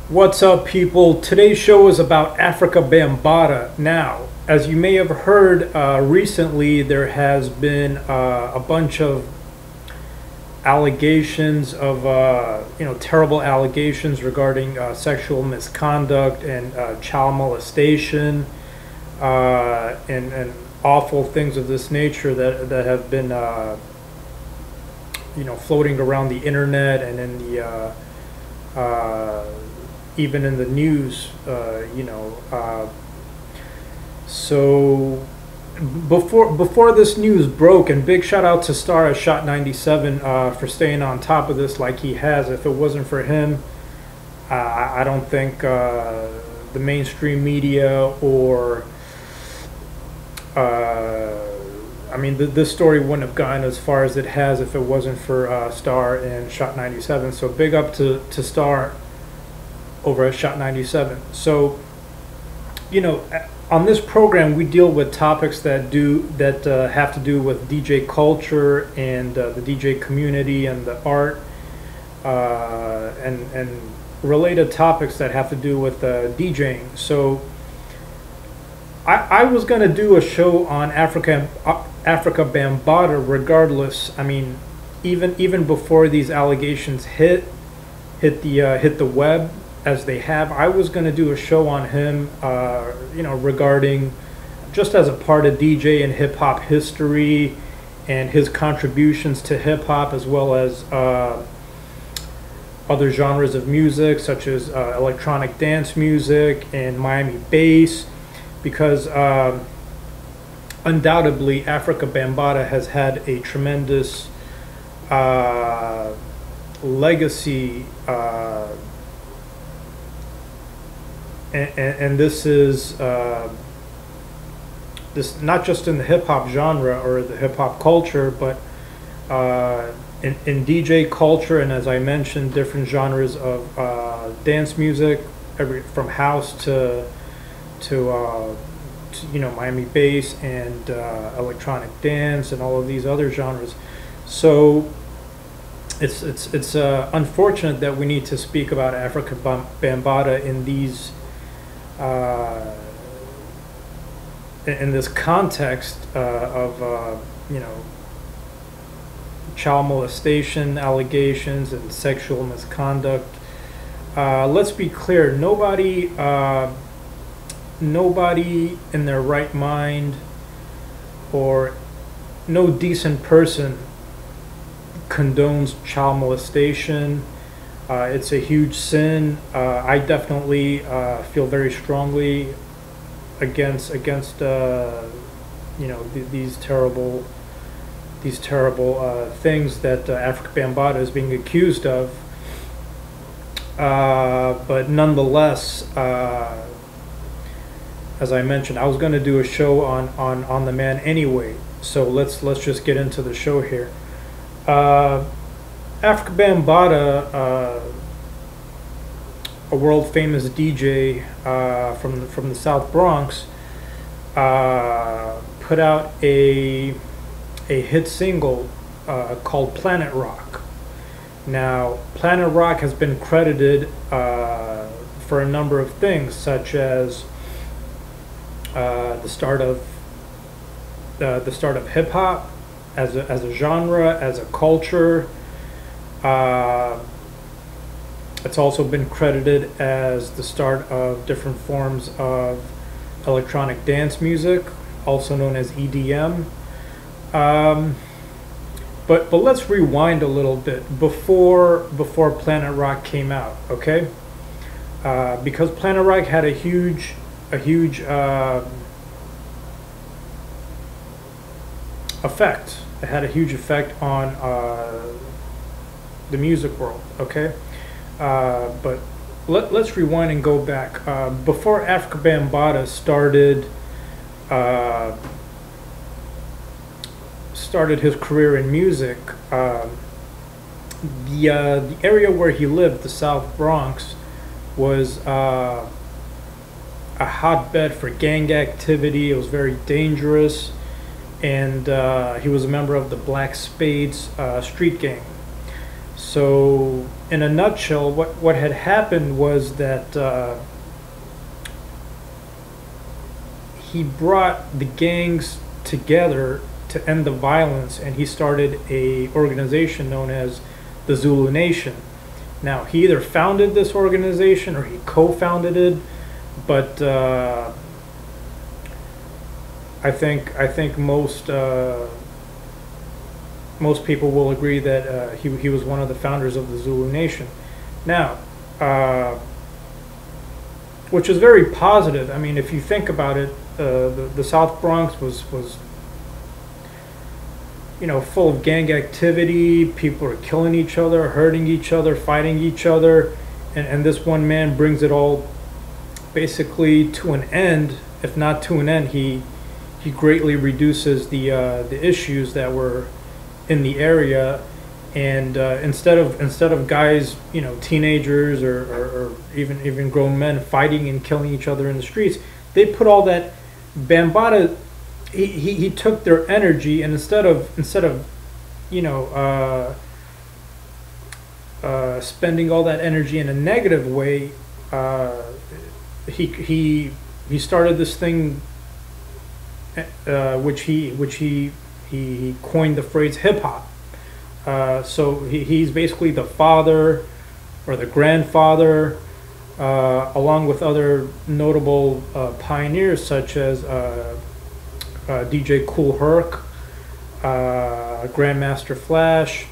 What's up, people? Today's show is about Afrika Bambaataa. Now, as you may have heard, recently there has been a bunch of allegations of terrible allegations regarding sexual misconduct and child molestation and awful things of this nature that have been floating around the internet and in the even in the news, So before this news broke, and big shout out to Star at Shot 97 for staying on top of this like he has. If it wasn't for him, I don't think the mainstream media or this story wouldn't have gone as far as it has if it wasn't for Star and Shot 97. So big up to Star over at Shot 97. So, on this program we deal with topics that have to do with DJ culture and the DJ community and the art and related topics that have to do with DJing. So I was going to do a show on Afrika Bambaataa regardless. I mean, even before these allegations hit the web as they have, I was going to do a show on him, regarding just as a part of DJ and hip hop history and his contributions to hip hop, as well as other genres of music such as electronic dance music and Miami bass, because undoubtedly Afrika Bambaataa has had a tremendous legacy. And this is this not just in the hip hop genre or the hip hop culture, but in DJ culture, and as I mentioned, different genres of dance music, from house to Miami bass and electronic dance and all of these other genres. So it's unfortunate that we need to speak about Afrika Bambaataa in these. In this context of child molestation allegations and sexual misconduct. Let's be clear: nobody in their right mind or no decent person condones child molestation. It's a huge sin. I definitely feel very strongly against these terrible things that Afrika Bambaataa is being accused of. But nonetheless, as I mentioned, I was going to do a show on the man anyway. So let's just get into the show here. Afrika Bambaataa, a world famous DJ from the South Bronx, put out a hit single called Planet Rock. Now, Planet Rock has been credited for a number of things, such as the start of hip hop as a genre, as a culture. It's also been credited as the start of different forms of electronic dance music, also known as EDM. But let's rewind a little bit before Planet Rock came out, okay? Because Planet Rock had a huge effect. It had a huge effect on the music world, okay? But let's rewind and go back. Before Afrika Bambaataa started his career in music, the area where he lived, the South Bronx, was a hotbed for gang activity. It was very dangerous, and he was a member of the Black Spades street gang. So, in a nutshell, what had happened was that he brought the gangs together to end the violence, and he started a organization known as the Zulu Nation. Now, he either founded this organization or he co-founded it, but I think most people will agree that he was one of the founders of the Zulu Nation. Now, which is very positive. I mean, if you think about it, the South Bronx was full of gang activity. People are killing each other, hurting each other, fighting each other, and this one man brings it all basically to an end. If not to an end, he greatly reduces the issues that were in the area, and instead of guys, teenagers or even grown men fighting and killing each other in the streets, they put all that. Bambaataa, he took their energy, and instead of spending all that energy in a negative way, he started this thing, which he coined the phrase hip hop. So he's basically the father or the grandfather, along with other notable pioneers such as DJ Kool Herc, Grandmaster Flash,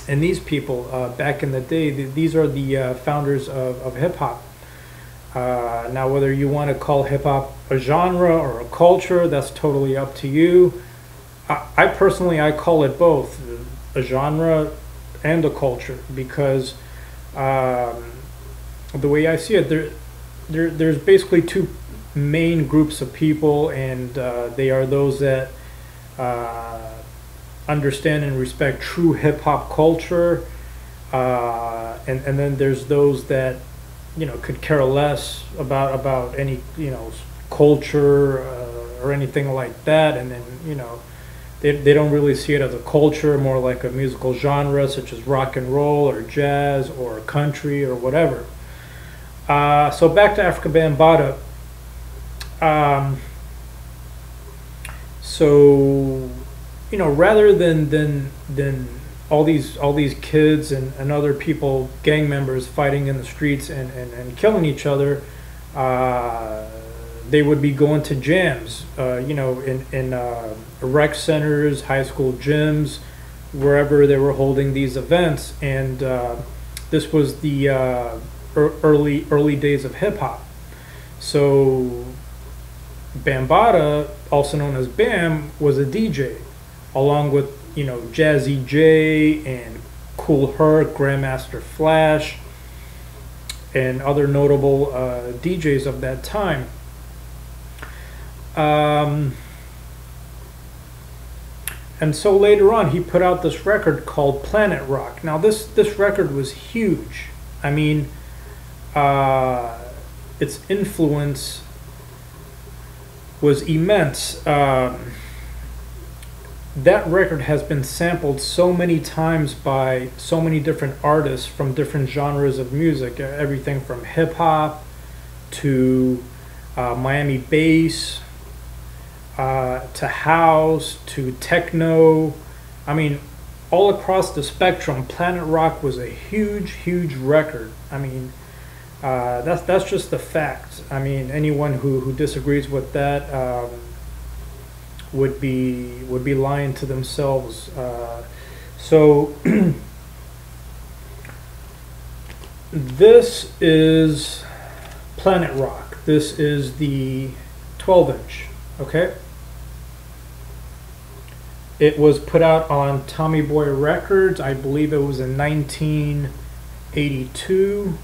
and these people back in the day. These are the founders of hip hop. Now, whether you want to call hip hop a genre or a culture, that's totally up to you. I personally call it both, a genre and a culture, because the way I see it, there's basically two main groups of people, and they are those that understand and respect true hip-hop culture, and then there's those that could care less about any culture or anything like that, and then they don't really see it as a culture, more like a musical genre such as rock and roll or jazz or country or whatever. So back to Afrika Bambaataa. So rather than all these kids and other people, gang members, fighting in the streets and killing each other, they would be going to jams, in rec centers, high school gyms, wherever they were holding these events. And this was the early days of hip hop. So Bambaataa, also known as Bam, was a DJ, along with Jazzy J and Kool Herc, Grandmaster Flash, and other notable DJs of that time. And so later on, he put out this record called Planet Rock. Now, this record was huge. I mean, its influence was immense. That record has been sampled so many times by so many different artists from different genres of music, everything from hip hop to Miami bass, to house, to techno. I mean, all across the spectrum, Planet Rock was a huge record. I mean, that's just the fact. I mean, anyone who disagrees with that would be lying to themselves. So this is Planet Rock. This is the 12-inch. Okay. It was put out on Tommy Boy Records. I believe it was in 1982.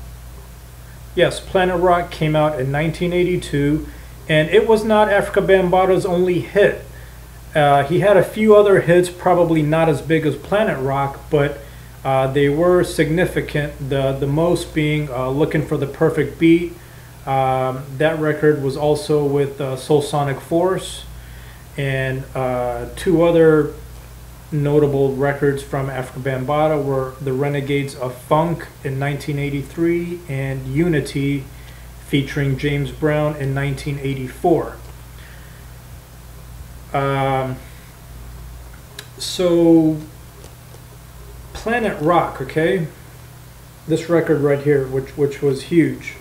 Yes, Planet Rock came out in 1982, and it was not Afrika Bambaataa's only hit. He had a few other hits, probably not as big as Planet Rock, but they were significant. The most being Looking for the Perfect Beat. That record was also with Soul Sonic Force, and two other notable records from Afrika Bambaataa were The Renegades of Funk in 1983 and Unity featuring James Brown in 1984. So Planet Rock, okay, this record right here, which was huge.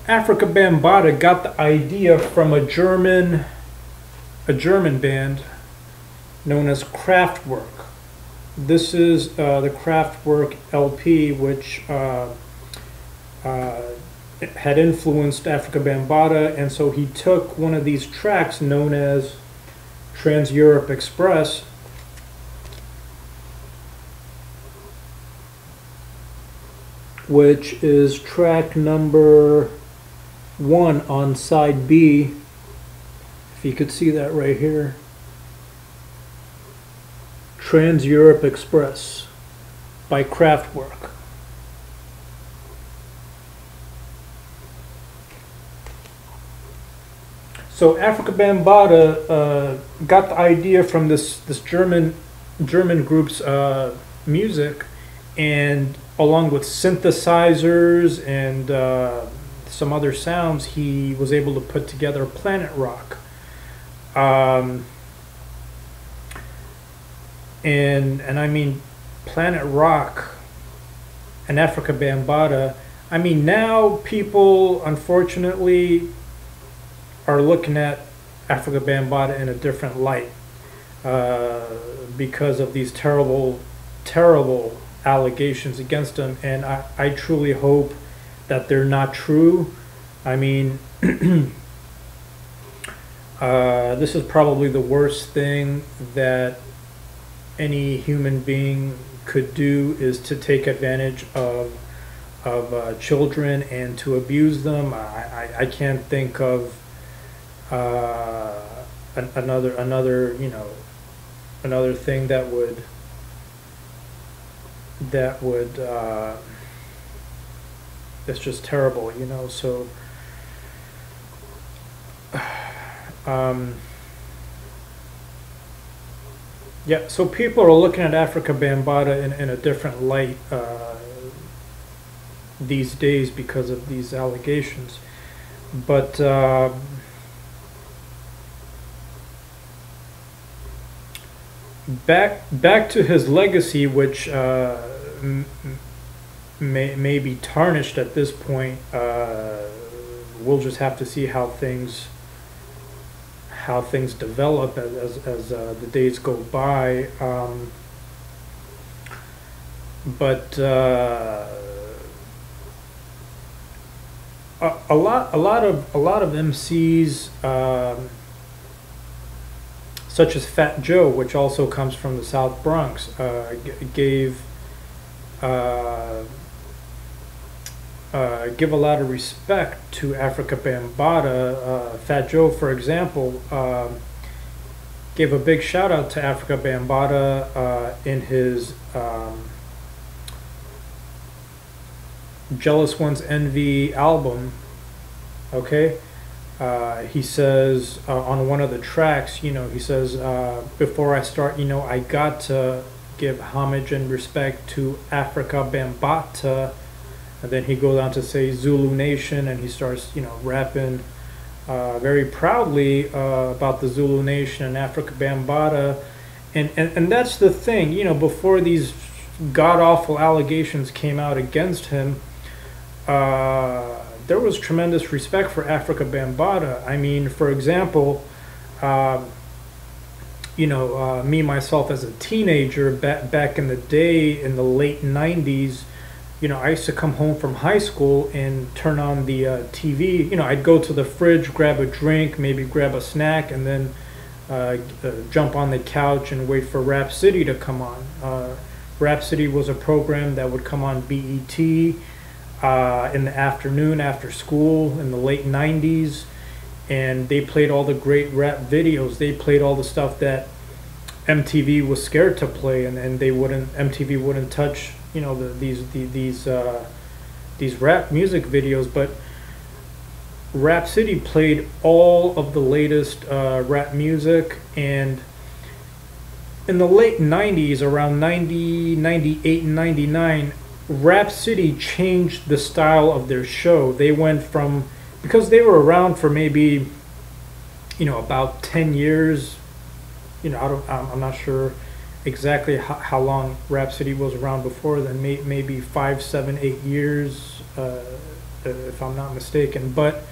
Afrika Bambaataa got the idea from a German band known as Kraftwerk. This is the Kraftwerk LP, which had influenced Afrika Bambaataa, and so he took one of these tracks known as Trans-Europe Express, which is track number 1 on side B, if you could see that right here. Trans-Europe Express by Kraftwerk. So Afrika Bambaataa got the idea from this German group's music, and along with synthesizers and some other sounds, he was able to put together Planet Rock. And I mean, Planet Rock and Afrika Bambaataa, I mean, now people unfortunately are looking at Afrika Bambaataa in a different light because of these terrible allegations against him, and I truly hope that they're not true. I mean, this is probably the worst thing that any human being could do, is to take advantage of children and to abuse them. I can't think of another you know, another thing that would it's just terrible, you know. So yeah, so people are looking at Afrika Bambaataa in a different light these days because of these allegations. But back to his legacy, which may be tarnished at this point. We'll just have to see how things develop as the days go by. But a lot of MCs, such as Fat Joe, which also comes from the South Bronx, give a lot of respect to Afrika Bambaataa. Fat Joe, for example, gave a big shout out to Afrika Bambaataa in his Jealous One's Envy album. Okay, he says on one of the tracks, you know, he says, before I start, you know, I got to give homage and respect to Afrika Bambaataa. And then he goes on to say Zulu Nation, and he starts, you know, rapping very proudly about the Zulu Nation and Afrika Bambaataa. And that's the thing, you know, before these god-awful allegations came out against him, there was tremendous respect for Afrika Bambaataa. I mean, for example, you know, me, myself, as a teenager, back in the day, in the late 90s, you know, I used to come home from high school and turn on the TV. You know, I'd go to the fridge, grab a drink, maybe grab a snack, and then jump on the couch and wait for Rap City to come on. Rap City was a program that would come on BET in the afternoon after school in the late 90s. And they played all the great rap videos. They played all the stuff that MTV was scared to play, and MTV wouldn't touch, you know, these rap music videos. But Rhapsody played all of the latest rap music, and in the late 90s, around 90, 98, and 99, Rhapsody changed the style of their show. They went from, because they were around for maybe, about 10 years, I'm not sure exactly how long Rhapsody was around before then, maybe 5, 7, 8 years, if I'm not mistaken. But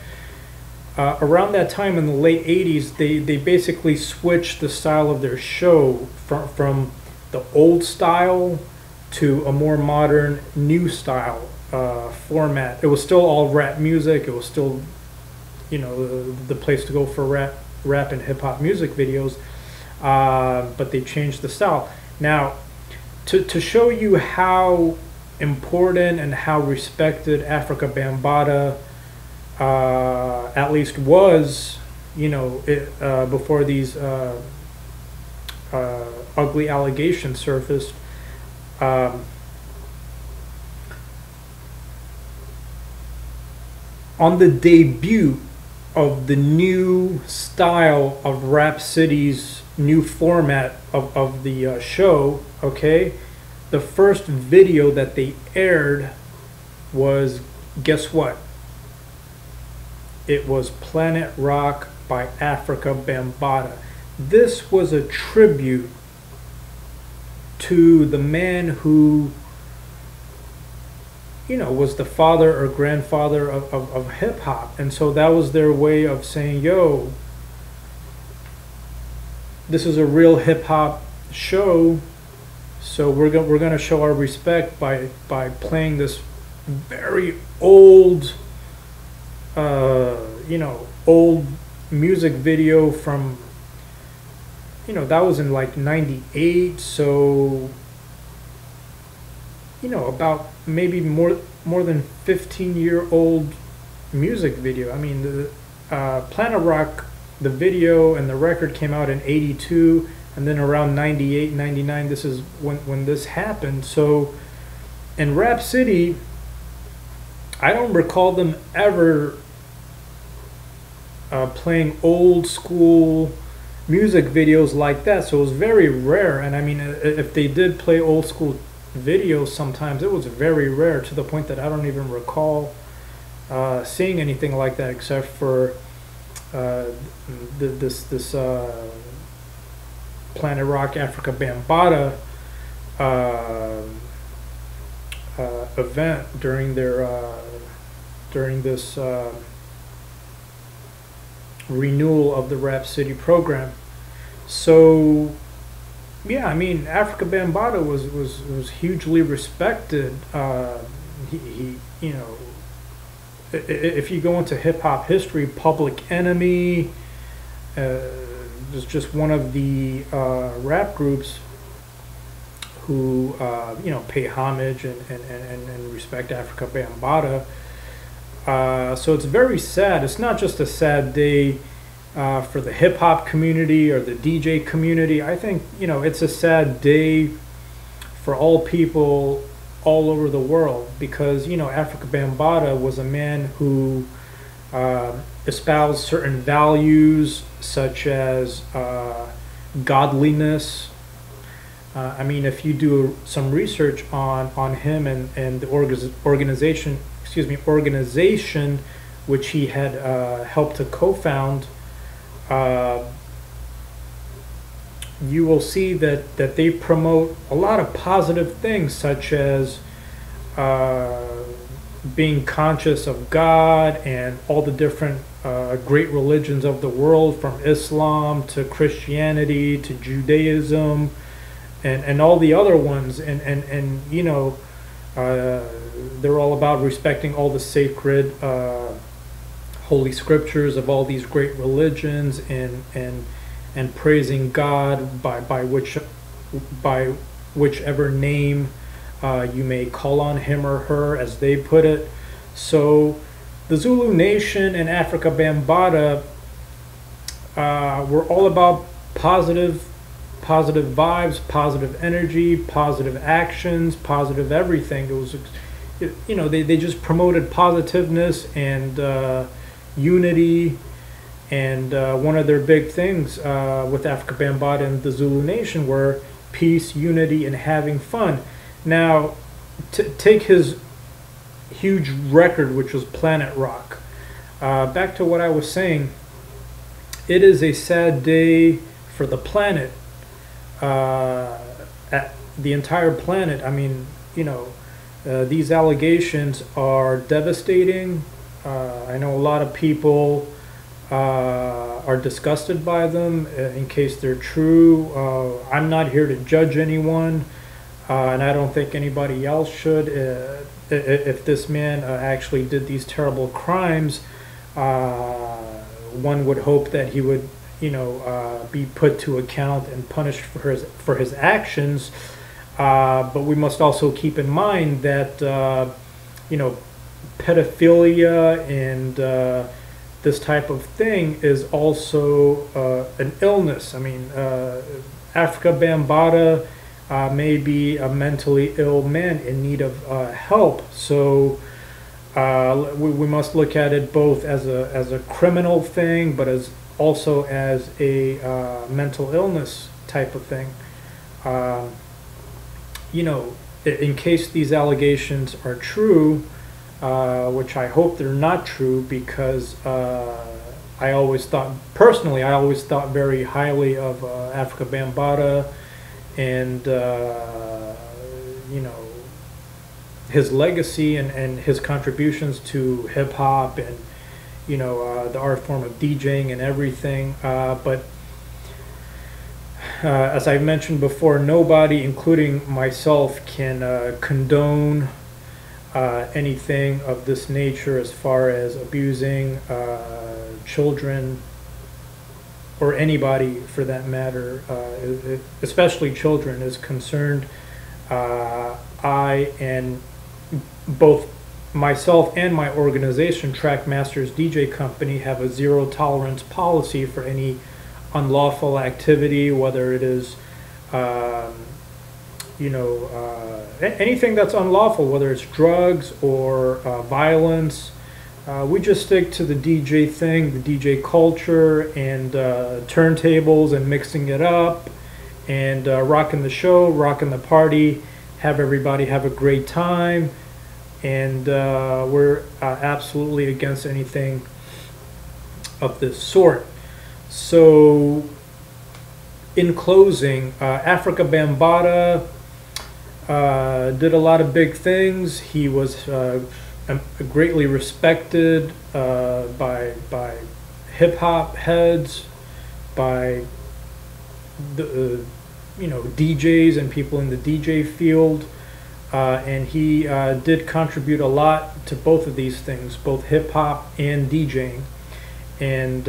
around that time in the late 80s, they basically switched the style of their show from the old style to a more modern, new style format. It was still all rap music. It was still, the place to go for rap and hip hop music videos. But they changed the style. Now, to show you how important and how respected Afrika Bambaataa at least was, before these ugly allegations surfaced. On the debut of the new style of Rhapsody's new format of the show, okay, the first video that they aired was, guess what? It was Planet Rock by Afrika Bambaataa. This was a tribute to the man who, was the father or grandfather of hip hop. And so that was their way of saying, yo, this is a real hip hop show. So we're going to show our respect by playing this very old, old music video from, that was in like 98. So, about maybe more than 15-year-old music video. I mean, the Planet Rock, the video and the record came out in 82, and then around 98, 99, this is when this happened. So in Rhapsody, I don't recall them ever playing old school music videos like that. So it was very rare. And I mean, if they did play old school videos sometimes, it was very rare, to the point that I don't even recall seeing anything like that, except for this Planet Rock Afrika Bambaataa event during this renewal of the Rhapsody program. So yeah, I mean, Afrika Bambaataa was hugely respected. He if you go into hip hop history, Public Enemy is just one of the rap groups who pay homage and respect Afrika Bambaataa. So it's very sad. It's not just a sad day for the hip hop community or the DJ community. I think it's a sad day for all people all over the world, because Afrika Bambaataa was a man who espoused certain values such as godliness. I mean, if you do some research on him and the organization which he had helped to co-found, you will see that they promote a lot of positive things, such as being conscious of God and all the different great religions of the world, from Islam to Christianity to Judaism and all the other ones, and they're all about respecting all the sacred holy scriptures of all these great religions, and praising God by whichever name you may call on him or her, as they put it. So the Zulu Nation and Afrika Bambaataa were all about positive vibes, positive energy, positive actions, positive everything. It was, they just promoted positiveness and unity, and one of their big things with Afrika Bambaataa and the Zulu Nation were peace, unity, and having fun. Now, take his huge record, which was Planet Rock. Back to what I was saying, it is a sad day for the planet, the entire planet. I mean, you know, these allegations are devastating. I know a lot of people are disgusted by them in case they're true. I'm not here to judge anyone, and I don't think anybody else should. If this man actually did these terrible crimes, one would hope that he would, you know, be put to account and punished for his actions. But we must also keep in mind that, you know, pedophilia and this type of thing is also an illness. I mean, Afrika Bambaataa may be a mentally ill man in need of help. So we must look at it both as a criminal thing, but as also as a mental illness type of thing. You know, in case these allegations are true, which I hope they're not true, because I always thought very highly of Afrika Bambaataa and you know, his legacy and his contributions to hip hop and, you know, the art form of DJing and everything. But as I mentioned before, nobody, including myself, can condone anything of this nature as far as abusing children, or anybody for that matter, especially children, is concerned. I and both myself and my organization, Trackmasters DJ Company, have a zero tolerance policy for any unlawful activity, whether it is you know, anything that's unlawful, whether it's drugs or violence. We just stick to the DJ thing, the DJ culture, and turntables and mixing it up, and rocking the show, rocking the party, have everybody have a great time. And we're absolutely against anything of this sort. So, in closing, Afrika Bambaataa did a lot of big things. He was greatly respected by hip hop heads, by the you know, DJs and people in the DJ field, and he did contribute a lot to both of these things, both hip hop and DJing. And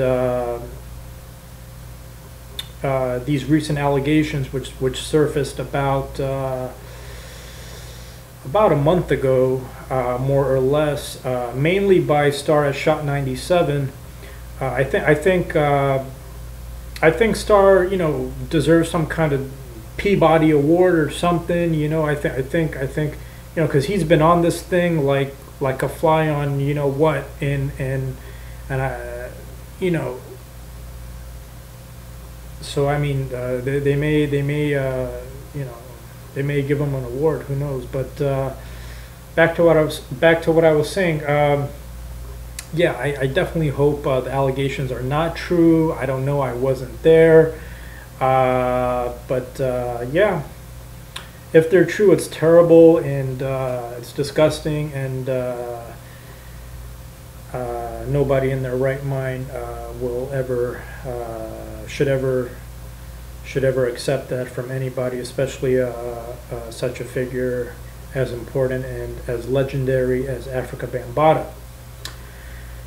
these recent allegations, which surfaced about a month ago, more or less, mainly by Star as Shot 97. I think Star, you know, deserves some kind of Peabody Award or something. You know, I think you know, because he's been on this thing like a fly on, you know what, and I, you know. So I mean, they may you know, they may give him an award. Who knows? But back to what I was saying. Yeah, I definitely hope the allegations are not true. I don't know. I wasn't there. But yeah, if they're true, it's terrible and it's disgusting, and nobody in their right mind will ever should ever accept that from anybody, especially such a figure as important and as legendary as Afrika Bambaataa.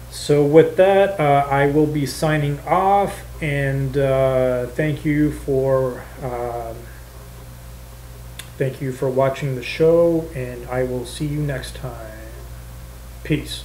So with that, I will be signing off, and thank you for watching the show, and I will see you next time. Peace.